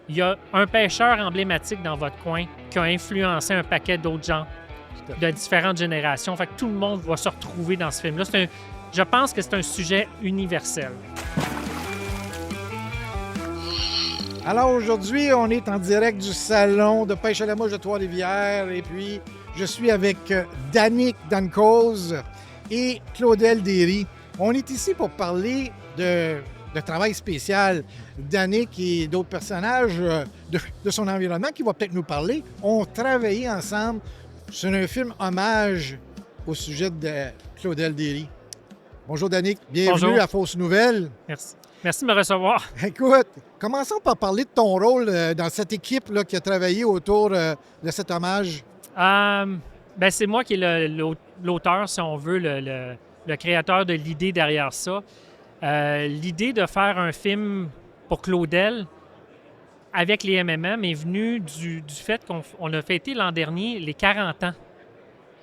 il y a un pêcheur emblématique dans votre coin qui a influencé un paquet d'autres gens de différentes générations. Fait que tout le monde va se retrouver dans ce film-là. Je pense que c'est un sujet universel. Alors aujourd'hui, on est en direct du salon de pêche à la mouche de Trois-Rivières et puis je suis avec Danick Dancoz et Claudel Derry. On est ici pour parler de travail spécial. Danick et d'autres personnages de son environnement qui vont peut-être nous parler ont travaillé ensemble sur un film hommage au sujet de Claudel Derry. Bonjour Danick, bienvenue Bonjour. à Fausse Nouvelle. Merci. Merci de me recevoir. Écoute, commençons par parler de ton rôle dans cette équipe là, qui a travaillé autour de cet hommage. C'est moi qui est l'auteur, si on veut, le créateur de l'idée derrière ça. L'idée de faire un film pour Claudel avec les MMM est venue du fait qu'on a fêté l'an dernier les 40 ans.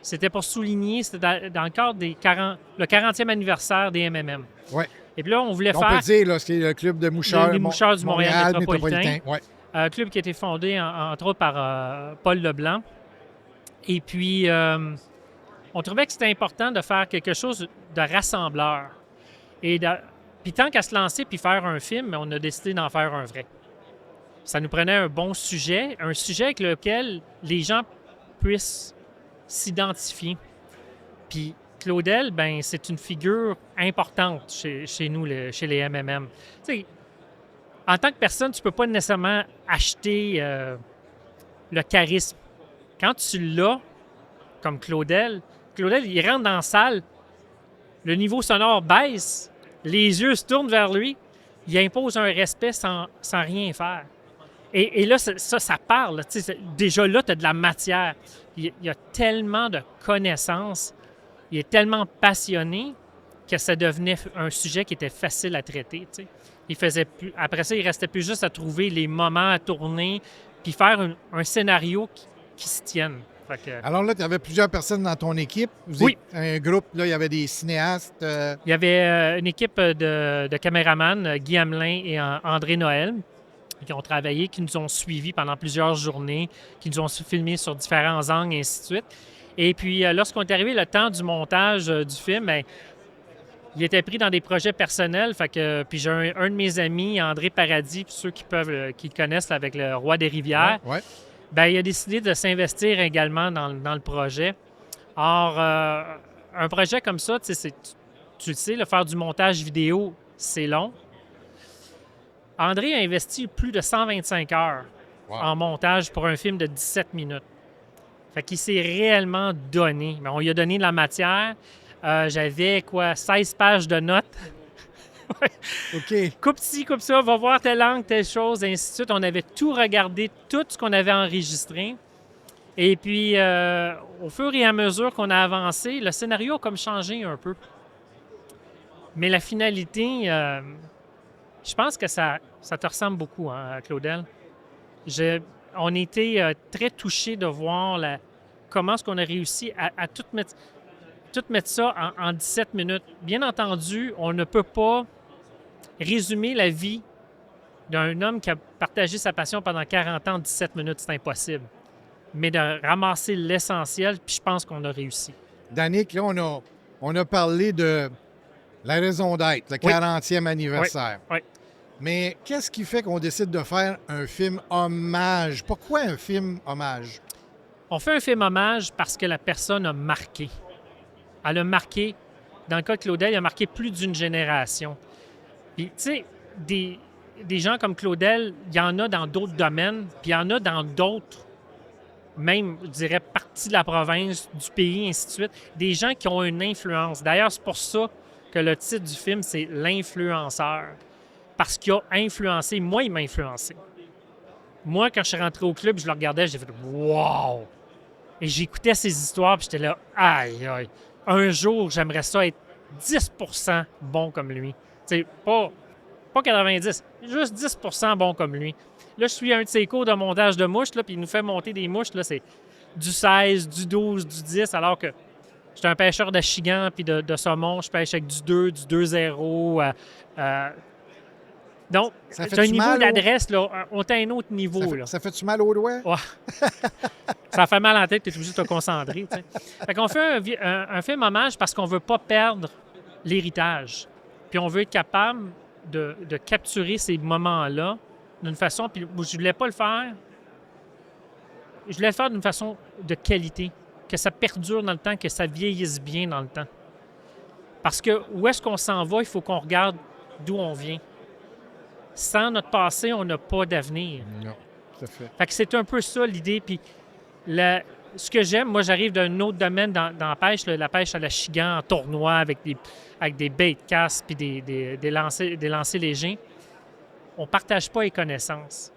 C'était pour souligner, c'était dans le cadre le 40e anniversaire des MMM. Ouais. Et puis là, on voulait On faire... peut dire là, c'est le club de moucheurs, les moucheurs du Montréal métropolitain. Ouais. Un club qui a été fondé, entre autres, par Paul Leblanc. Et puis, on trouvait que c'était important de faire quelque chose de rassembleur. Puis tant qu'à se lancer puis faire un film, on a décidé d'en faire un vrai. Ça nous prenait un bon sujet, un sujet avec lequel les gens puissent s'identifier. Puis Claudel, ben c'est une figure importante chez nous, chez les MMM. Tu sais, en tant que personne, tu peux pas nécessairement acheter le charisme. Quand tu l'as, comme Claudel, il rentre dans la salle, le niveau sonore baisse, les yeux se tournent vers lui, il impose un respect sans rien faire. Et là, ça parle. Déjà là, tu as de la matière. Il y a tellement de connaissances, il est tellement passionné que ça devenait un sujet qui était facile à traiter. T'sais. Après ça, il restait plus juste à trouver les moments à tourner puis faire un scénario qui se tienne. Alors là, tu avais plusieurs personnes dans ton équipe. Oui. Un groupe, là, il y avait des cinéastes. Il y avait une équipe de caméramans, Guy Hamelin et André Noël, qui ont travaillé, qui nous ont suivis pendant plusieurs journées, qui nous ont filmé sur différents angles, et ainsi de suite. Et puis, lorsqu'on est arrivé le temps du montage du film, bien, il était pris dans des projets personnels. Puis j'ai un de mes amis, André Paradis, puis ceux qui le connaissent avec le Roi des Rivières, Ouais. bien, il a décidé de s'investir également dans le projet. Or, un projet comme ça, tu le sais, faire du montage vidéo, c'est long. André a investi plus de 125 heures en montage pour un film de 17 minutes. Fait qu'il s'est réellement donné. Mais on lui a donné de la matière. J'avais 16 pages de notes. OK. Coupe ci, coupe ça, va voir telle langue, telle chose, et ainsi de suite. On avait tout regardé, tout ce qu'on avait enregistré. Et puis, au fur et à mesure qu'on a avancé, le scénario a comme changé un peu. Mais la finalité, je pense que ça te ressemble beaucoup, hein, Claudel. On était très touchés de voir comment est-ce qu'on a réussi à tout mettre ça en 17 minutes. Bien entendu, on ne peut pas résumer la vie d'un homme qui a partagé sa passion pendant 40 ans en 17 minutes, c'est impossible. Mais de ramasser l'essentiel, puis je pense qu'on a réussi. Danick, là, on a parlé de la raison d'être, le 40e anniversaire. Oui. Mais qu'est-ce qui fait qu'on décide de faire un film hommage? Pourquoi un film hommage? On fait un film hommage parce que la personne a marqué. Elle a marqué, dans le cas de Claudel, il a marqué plus d'une génération. Puis, tu sais, des gens comme Claudel, il y en a dans d'autres domaines, puis il y en a dans d'autres, même, je dirais, parties de la province, du pays, ainsi de suite. Des gens qui ont une influence. D'ailleurs, c'est pour ça que le titre du film, c'est « L'influenceur ». Parce qu'il a influencé. Moi, il m'a influencé. Moi, quand je suis rentré au club, je le regardais, j'ai fait « Wow! » Et j'écoutais ses histoires, puis j'étais là « Aïe, aïe! » Un jour, j'aimerais ça être 10% bon comme lui. Tu sais, pas 90, juste 10% bon comme lui. Là, je suis à un de ses cours de montage de mouches, là, puis il nous fait monter des mouches. Là, c'est du 16, du 12, du 10, alors que j'étais un pêcheur d'achigan puis de saumon. Je pêche avec du 2, du 2-0. Donc, Ça tu as un fait-tu niveau mal d'adresse, là, on a un autre niveau. Là. Ça fait-tu mal aux doigts? Ouais. Ça fait mal en tête, tu es obligé de te concentrer. Tu sais. Fait qu'on fait un film hommage parce qu'on veut pas perdre l'héritage. Puis on veut être capable de capturer ces moments-là d'une façon. Puis je voulais pas le faire. Je voulais le faire d'une façon de qualité, que ça perdure dans le temps, que ça vieillisse bien dans le temps. Parce que où est-ce qu'on s'en va, il faut qu'on regarde d'où on vient. Sans notre passé, on n'a pas d'avenir. Non, tout à fait. Fait que c'est un peu ça l'idée. Puis ce que j'aime, moi j'arrive d'un autre domaine dans la pêche, la pêche à la chigan en tournoi avec des bait casts puis des lancers légers. On ne partage pas les connaissances.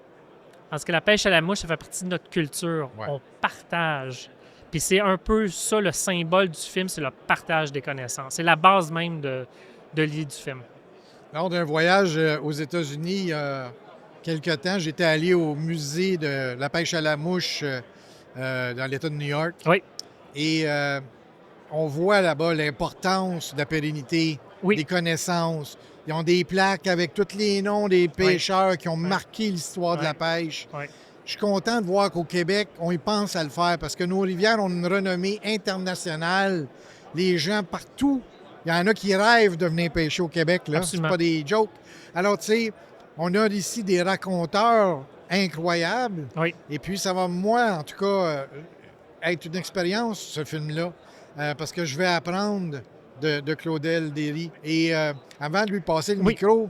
Parce que la pêche à la mouche, ça fait partie de notre culture. Ouais. On partage. Puis c'est un peu ça le symbole du film, c'est le partage des connaissances. C'est la base même de l'idée du film. Lors d'un voyage aux États-Unis, il y a quelque temps, j'étais allé au musée de la pêche à la mouche dans l'État de New York. Oui. Et on voit là-bas l'importance de la pérennité, des connaissances. Ils ont des plaques avec tous les noms des pêcheurs qui ont marqué l'histoire de la pêche. Oui. Je suis content de voir qu'au Québec, on y pense à le faire parce que nos rivières ont une renommée internationale. Les gens partout, il y en a qui rêvent de venir pêcher au Québec. Là. C'est pas des jokes. Alors, tu sais, on a ici des raconteurs incroyables. Oui. Et puis, ça va, moi, en tout cas, être une expérience, ce film-là, parce que je vais apprendre de Claudel Derry. Et avant de lui passer le micro,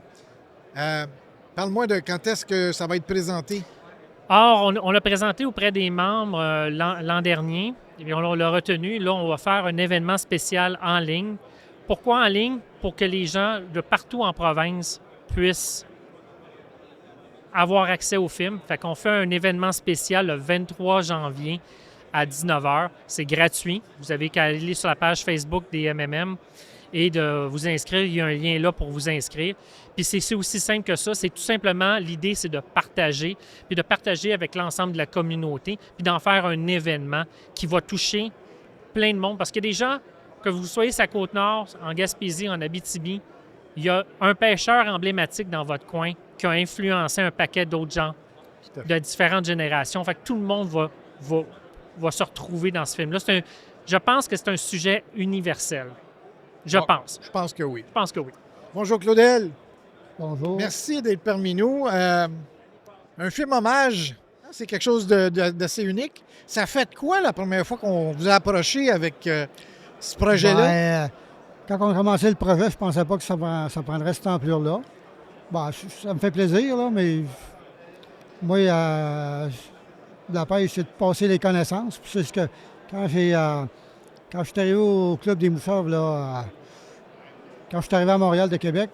parle-moi de quand est-ce que ça va être présenté. Or, on l'a présenté auprès des membres l'an dernier. Et bien, on l'a retenu. Là, on va faire un événement spécial en ligne. Pourquoi en ligne? Pour que les gens de partout en province puissent avoir accès au film. Fait qu'on fait un événement spécial le 23 janvier à 19h. C'est gratuit. Vous avez qu'à aller sur la page Facebook des MMM et de vous inscrire. Il y a un lien là pour vous inscrire. Puis c'est aussi simple que ça. C'est tout simplement, l'idée, c'est de partager, puis de partager avec l'ensemble de la communauté, puis d'en faire un événement qui va toucher plein de monde. Parce qu'il y a des gens, que vous soyez sur la Côte-Nord, en Gaspésie, en Abitibi, il y a un pêcheur emblématique dans votre coin qui a influencé un paquet d'autres gens de différentes générations. Fait que tout le monde va se retrouver dans ce film-là. Je pense que c'est un sujet universel. Je pense. Je pense que oui. Je pense que oui. Bonjour Claudel. Bonjour. Merci d'être parmi nous. Un film hommage, c'est quelque chose d'assez unique. Ça fait quoi la première fois qu'on vous a approché avec ce projet-là? Quand on a commencé le projet, je ne pensais pas que ça prendrait cette ampleur-là. Bon, ça me fait plaisir, là, mais moi, la pêche, c'est de passer les connaissances. Puis c'est ce que quand je suis arrivé au Club des moucheurs, là, quand je suis arrivé à Montréal de Québec,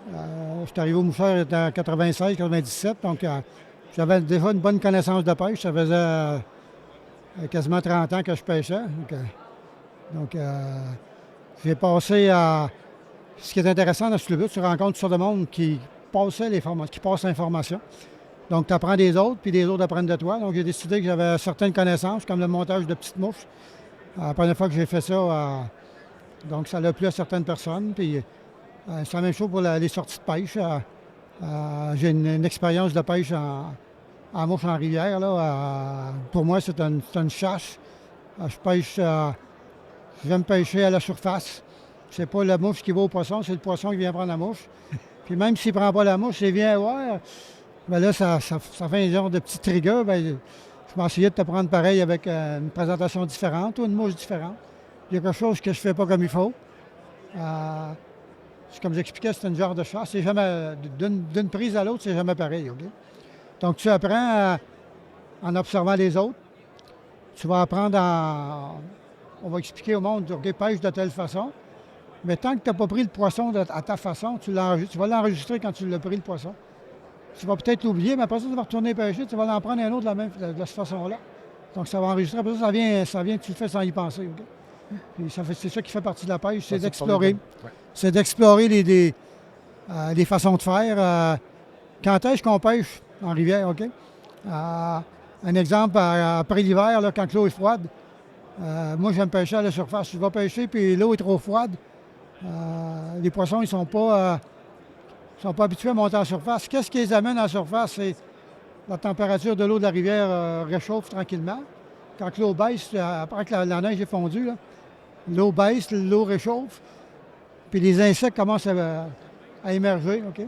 je suis arrivé aux moucheurs en 96-97, donc j'avais déjà une bonne connaissance de pêche. Ça faisait quasiment 30 ans que je pêchais. Donc j'ai passé à... Ce qui est intéressant dans ce club-là, tu rencontres toutes sortes de monde qui passent l'information. Donc, tu apprends des autres, puis les autres apprennent de toi. Donc, j'ai décidé que j'avais certaines connaissances, comme le montage de petites mouches. La première fois que j'ai fait ça, donc ça l'a plu à certaines personnes. Puis, c'est la même chose pour les sorties de pêche. J'ai une expérience de pêche en mouche en rivière. Là. Pour moi, c'est une chasse. Je pêche... J'aime pêcher à la surface. C'est pas la mouche qui va au poisson, c'est le poisson qui vient prendre la mouche. Puis même s'il ne prend pas la mouche, il vient voir. Bien là, ça fait un genre de petit trigger. Bien, je m'essayais de te prendre pareil avec une présentation différente ou une mouche différente. Il y a quelque chose que je ne fais pas comme il faut. Comme j'expliquais, c'est un genre de chasse. C'est jamais d'une prise à l'autre, c'est jamais pareil. Okay? Donc tu apprends en observant les autres. Tu vas apprendre on va expliquer au monde, OK, pêche de telle façon. Mais tant que tu n'as pas pris le poisson à ta façon, tu vas l'enregistrer quand tu l'as pris le poisson. Tu vas peut-être l'oublier, mais après ça, tu vas retourner pêcher, tu vas en prendre un autre de cette façon-là. Donc, ça va enregistrer. Après ça, ça vient, tu le fais sans y penser. Okay? Puis c'est ça qui fait partie de la pêche, c'est d'explorer. Ouais. C'est d'explorer les façons de faire. Quand est-ce qu'on pêche en rivière, OK? Un exemple, après l'hiver, là, quand l'eau est froide, moi, j'aime pêcher à la surface. Je vais pêcher, puis l'eau est trop froide. Les poissons, ils sont pas Ils ne sont pas habitués à monter en surface. Qu'est-ce qui les amène en surface? C'est la température de l'eau de la rivière réchauffe tranquillement. Quand l'eau baisse, après que la neige est fondue, là, l'eau baisse, l'eau réchauffe, puis les insectes commencent à émerger, OK?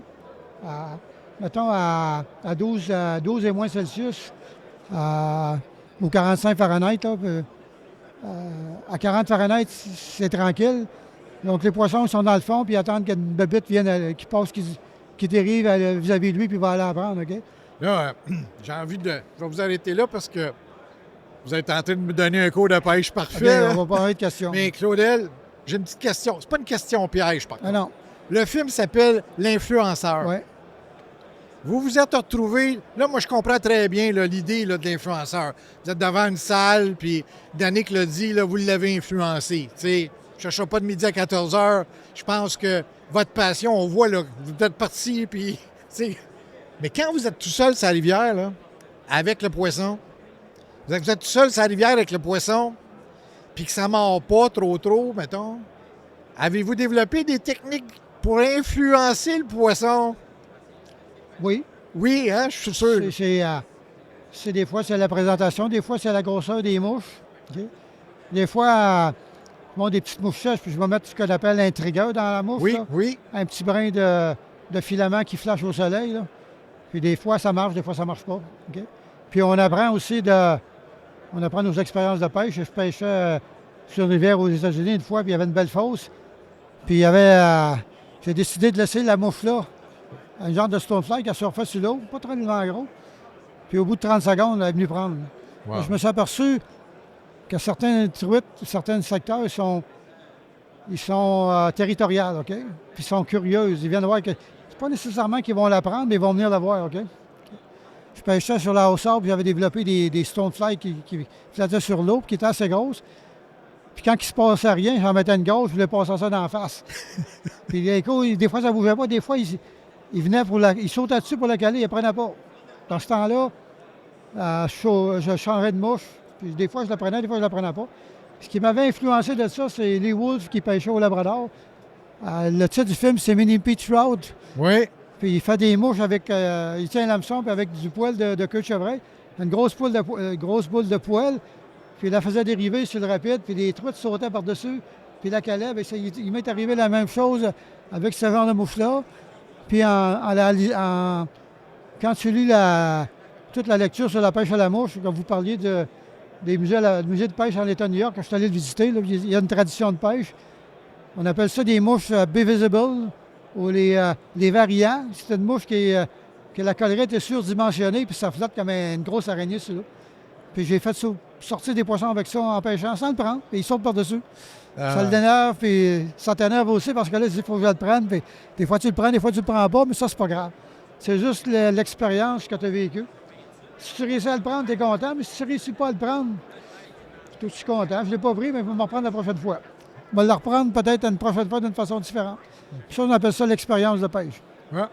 Mettons à 12 et moins Celsius, ou 45 Fahrenheit, là, à 40 Fahrenheit, c'est tranquille. Donc les poissons sont dans le fond, puis ils attendent qu'une bébite vienne, qui passe, qui dérive vis-à-vis de lui, puis va aller la prendre, OK? Là, j'ai envie de... Je vais vous arrêter là parce que vous êtes en train de me donner un cours de pêche parfait. OK, on va parler de questions. Mais Claudel, j'ai une petite question. C'est pas une question piège, par contre. Ah non, Le film s'appelle L'Influenceur. oui. Vous vous êtes retrouvé... Là, moi, je comprends très bien là, l'idée là, de l'influenceur. Vous êtes devant une salle, puis Danick l'a dit, là, vous l'avez influencé. Tu sais, je ne cherche pas de midi à 14 heures. Je pense que votre passion, on voit, là, vous êtes parti, puis... tu sais. Mais quand vous êtes tout seul sur la rivière, là, avec le poisson, vous êtes tout seul sur la rivière avec le poisson, puis que ça ne mord pas trop, mettons, avez-vous développé des techniques pour influencer le poisson? Oui. Oui, hein, je suis sûr. C'est des fois, c'est la présentation, des fois, c'est la grosseur des mouches. OK? Des fois, des petites mouches sèches, puis je vais mettre ce qu'on appelle l'intrigueur dans la mouche. Oui, Là. oui. Un petit brin de filament qui flash au soleil. Là. Puis des fois, ça marche, des fois, ça marche pas. OK? Puis on apprend aussi on apprend nos expériences de pêche. Je pêchais sur une rivière aux États-Unis une fois, puis il y avait une belle fosse. Puis il y avait... j'ai décidé de laisser la mouche là, un genre de stonefly qui surfait sur l'eau, pas très gros. Puis au bout de 30 secondes, elle est venue prendre. Wow. Je me suis aperçu que certains truites, certains secteurs, ils sont territoriales, OK? Puis ils sont curieuses. Ils viennent voir que... C'est pas nécessairement qu'ils vont la prendre, mais ils vont venir la voir, OK? Je pêchais sur la hausseur, puis j'avais développé des stonefly qui flottaient sur l'eau, puis qui étaient assez grosses. Puis quand il se passait rien, j'en mettais une grosse, je voulais passer ça dans la face. Puis des fois, ça ne bougeait pas. Des fois, ils venaient ils sautaient dessus pour la caler, ils ne prenaient pas. Dans ce temps-là, je changeais de mouche. Puis des fois, je la prenais, des fois, je ne la prenais pas. Ce qui m'avait influencé de ça, c'est les Wolves qui pêchaient au Labrador. Le titre du film, c'est Mini Pete Trout. Oui. Puis il fait des mouches avec... il tient l'hameçon, puis avec du poil de queue de chevreuil. Une grosse boule de poil. Puis il la faisait dériver sur le rapide, puis les truites sautaient par-dessus, puis la calaient. Bien, il m'est arrivé la même chose avec ce genre de mouche-là. Puis quand tu lis toute la lecture sur la pêche à la mouche, quand vous parliez des musées, le musée de pêche en l'État de New York, quand je suis allé le visiter, là, il y a une tradition de pêche. On appelle ça des mouches B-visible, ou les variants. C'est une mouche que la collerette est surdimensionnée, puis ça flotte comme une grosse araignée sur l'eau. Puis j'ai fait sortir des poissons avec ça en pêchant sans le prendre, puis ils sautent par-dessus. Ça le énerve, puis ça t'énerve aussi parce que là, il faut que je le prenne. Puis des fois, tu le prends, des fois, tu le prends pas, mais ça, c'est pas grave. C'est juste l'expérience que tu as vécue. Si tu réussis à le prendre, tu es content, mais si tu ne réussis pas à le prendre, je suis content. Je ne l'ai pas pris, mais il faut m'en reprendre la prochaine fois. Je vais le reprendre peut-être une prochaine fois d'une façon différente. Puis ça, on appelle ça l'expérience de pêche. Ouais.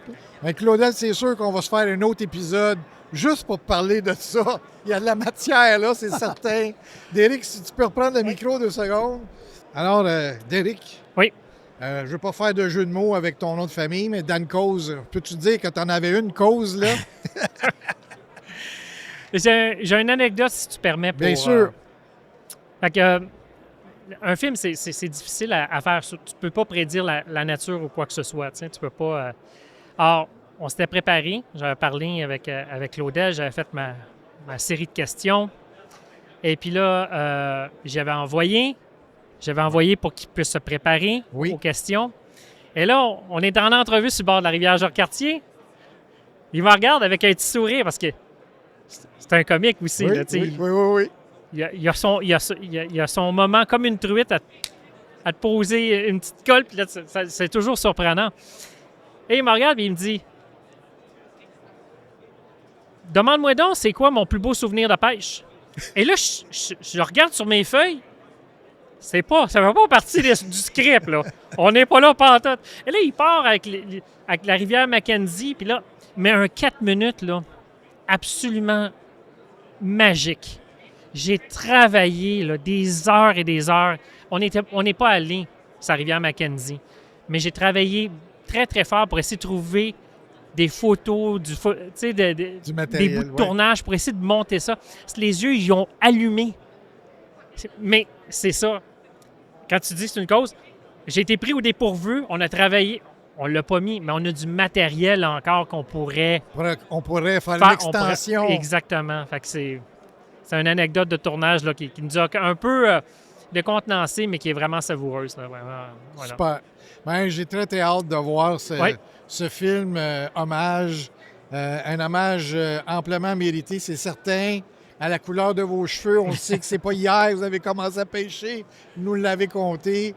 Avec Claudel, c'est sûr qu'on va se faire un autre épisode juste pour parler de ça. Il y a de la matière, là, c'est certain. Derek, si tu peux reprendre le micro 2 secondes. Alors, Derek. Oui. Je ne veux pas faire de jeu de mots avec ton nom de famille, mais Dan Cause, peux-tu dire que tu en avais une cause, là? J'ai une anecdote, si tu permets. Bien sûr. Fait que, un film, c'est difficile à faire. Tu ne peux pas prédire la nature ou quoi que ce soit. Tu peux pas... Alors, on s'était préparé. J'avais parlé avec Claudel. J'avais fait ma série de questions. Et puis là, j'avais envoyé pour qu'il puisse se préparer aux questions. Et là, on est en entrevue sur le bord de la rivière Jacques-Cartier. Il me regarde avec un petit sourire parce que c'est un comique aussi. Oui, là, oui. Il y a son moment comme une truite à te poser une petite colle, puis là, c'est toujours surprenant. Et il me regarde et il me dit « Demande-moi donc, c'est quoi mon plus beau souvenir de pêche? » Et là, je regarde sur mes feuilles. Ça ne fait pas partie du script, là. On n'est pas là pantoute. Et là, il part avec la rivière Mackenzie, puis là, mais un 4 minutes, là, absolument magique. J'ai travaillé là, des heures et des heures. On n'est pas allé sur la rivière Mackenzie, mais j'ai travaillé très, très fort pour essayer de trouver des photos, tu sais, Du des matériel. bouts de tournage pour essayer de monter ça. Les yeux, ils ont allumé. Mais c'est ça. Quand tu dis que c'est une cause, j'ai été pris au dépourvu, on a travaillé, on l'a pas mis, mais on a du matériel encore qu'on pourrait On pourrait faire faire. l'extension. Exactement. Fait que c'est une anecdote de tournage là, qui nous a un peu décontenancé, mais qui est vraiment savoureuse. Là, vraiment. Voilà. Super. Ben, j'ai très, très hâte de voir ce film hommage. Un hommage amplement mérité, c'est certain. À la couleur de vos cheveux, on sait que c'est pas hier que vous avez commencé à pêcher. Vous nous l'avez compté.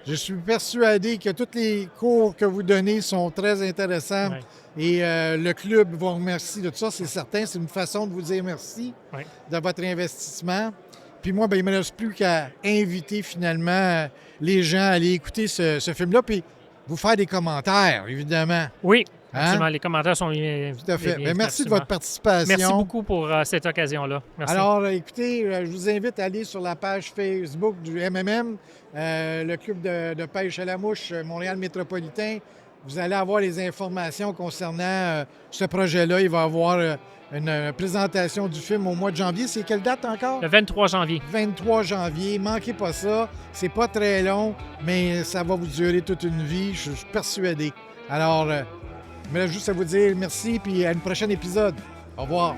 Je suis persuadé que tous les cours que vous donnez sont très intéressants. Ouais. Et le club vous remercie de tout ça, c'est certain. C'est une façon de vous dire merci Ouais. de votre investissement. Puis moi, ben, il ne me reste plus qu'à inviter finalement les gens à aller écouter ce film-là, puis vous faire des commentaires, évidemment. Oui, Hein? absolument. Les commentaires sont Tout à fait. bien, Ben, merci de absolument. votre participation. Merci beaucoup pour cette occasion-là. Merci. Alors, écoutez, je vous invite à aller sur la page Facebook du MMM, le club de pêche à la mouche Montréal métropolitain. Vous allez avoir les informations concernant ce projet-là. Il va y avoir une présentation du film au mois de janvier. C'est quelle date encore? Le 23 janvier. 23 janvier. Manquez pas ça. C'est pas très long, mais ça va vous durer toute une vie. Je suis persuadé. Alors, je me reste juste à vous dire merci, puis à un prochain épisode. Au revoir.